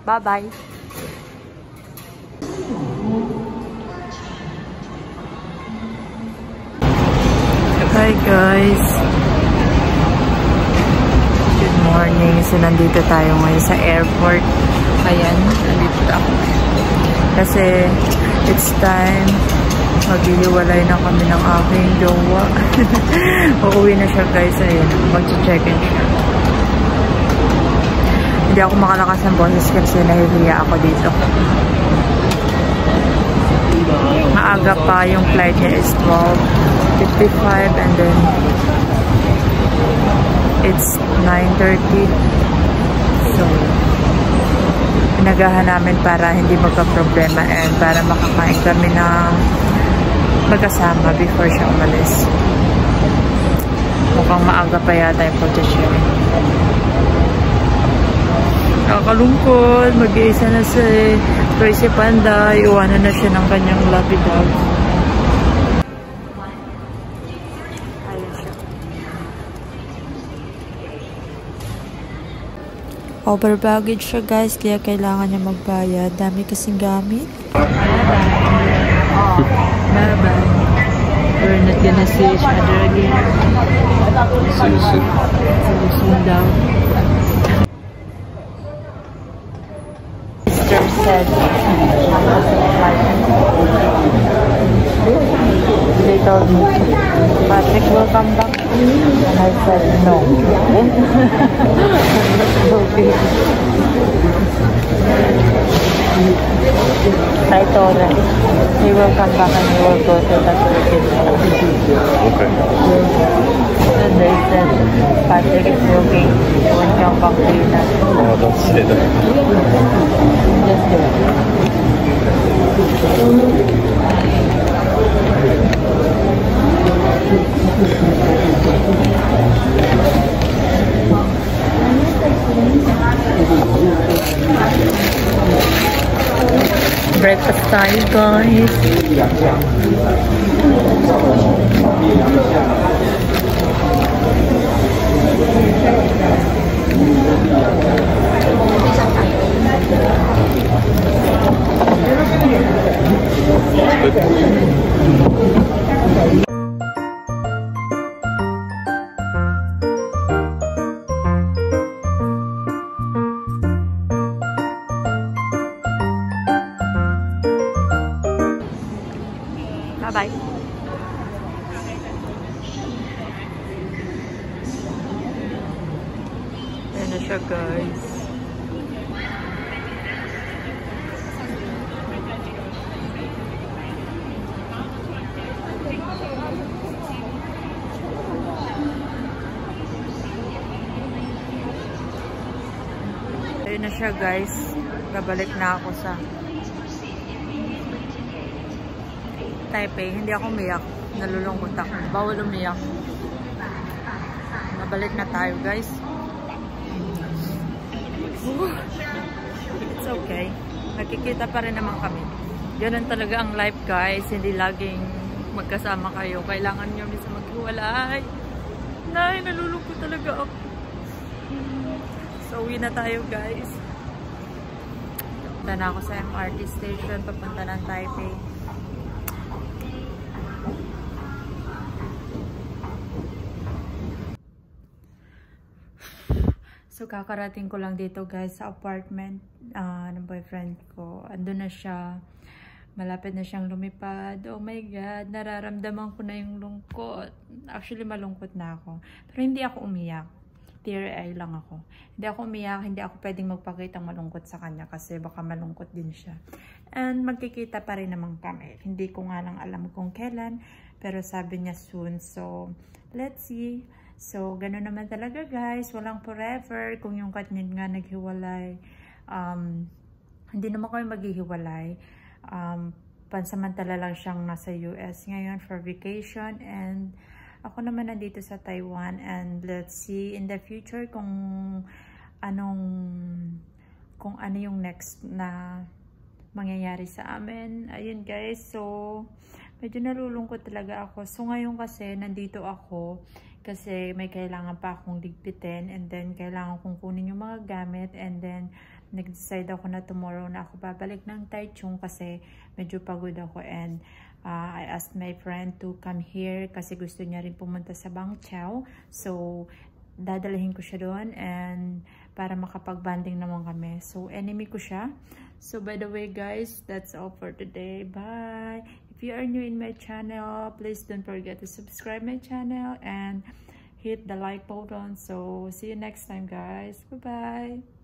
Bye-bye! Hi guys! Good morning! So nandito tayo ngayon sa airport. Ayan, nandito ako. Kasi it's time. Maghihiwalay na kami ng aking jowa. Uuwi na siya guys. Ayun, mag-check-in siya. Hindi ako makalakas ng boses kasi nahihiya ako dito. Maaga pa yung flight niya is 12:55 and then it's 9:30. So, pinagahan namin para hindi magka-problema and para makakain kami ng magkasama before siya umalis. Mukhang maaga pa yata yung pag-share. Nakakalungkot. Mag-iisa na si Tracy Panda. Iwanan na siya ng kanyang lovey dog. Ayan siya. Over baggage siya guys. Kaya kailangan niya magbayad. Dami kasing gamit. Bye-bye. We're not gonna see each other again. Soon daw. Sister said, they told me, Patrick will come back. And I said, no. Okay. I told them he will come back and he will go to the Philippines. Okay. And they said Patrick is joking. He won't come back to you now. Oh, don't say that. Just do it. Breakfast tayo guys. Bye-bye. Ayan na siya guys. Ayan na siya guys. Babalik na ako sa Taipei. Hindi ako umiyak. Nalulungkot ako. Bawal umiyak. Nabalik na tayo guys. It's okay. Nakikita pa rin naman kami. Ganun talaga ang life guys. Hindi laging magkasama kayo. Kailangan nyo minsan maghiwalay. Nay, nalulungkot talaga ako. So, uwi na tayo guys. Punta na ako sa MRT station. Papunta ng Taipei. So, kakarating ko lang dito guys sa apartment ng boyfriend ko. Andun na siya. Malapit na siyang lumipad. Oh my God, nararamdaman ko na yung lungkot. Actually, malungkot na ako. Pero hindi ako umiyak. Teary-eye lang ako. Hindi ako umiyak. Hindi ako pwedeng magpakitang malungkot sa kanya kasi baka malungkot din siya. And magkikita pa rin naman kami. Hindi ko nga lang alam kung kailan. Pero sabi niya soon. So, let's see. So, gano'n naman talaga guys. Walang forever. Kung yung kanya nga naghiwalay, hindi naman kami maghihiwalay. Pansamantala lang siyang nasa US ngayon for vacation. And ako naman nandito sa Taiwan. And let's see in the future kung ano yung next na mangyayari sa amin. Ayun guys. So, medyo nalulungkot talaga ako. So, ngayon kasi nandito ako. Kasi may kailangan pa akong ligpitin and then kailangan kong kunin yung mga gamit and then nag-decide ako na tomorrow na ako babalik ng Taichung kasi medyo pagod ako, and I asked my friend to come here kasi gusto niya rin pumunta sa Bangchao. So, dadalahin ko siya doon and para makapag-banding naman kami. So, enemy ko siya. So, by the way guys, that's all for today. Bye! If you are new in my channel, please don't forget to subscribe my channel and hit the like button. So, see you next time guys. Bye-bye!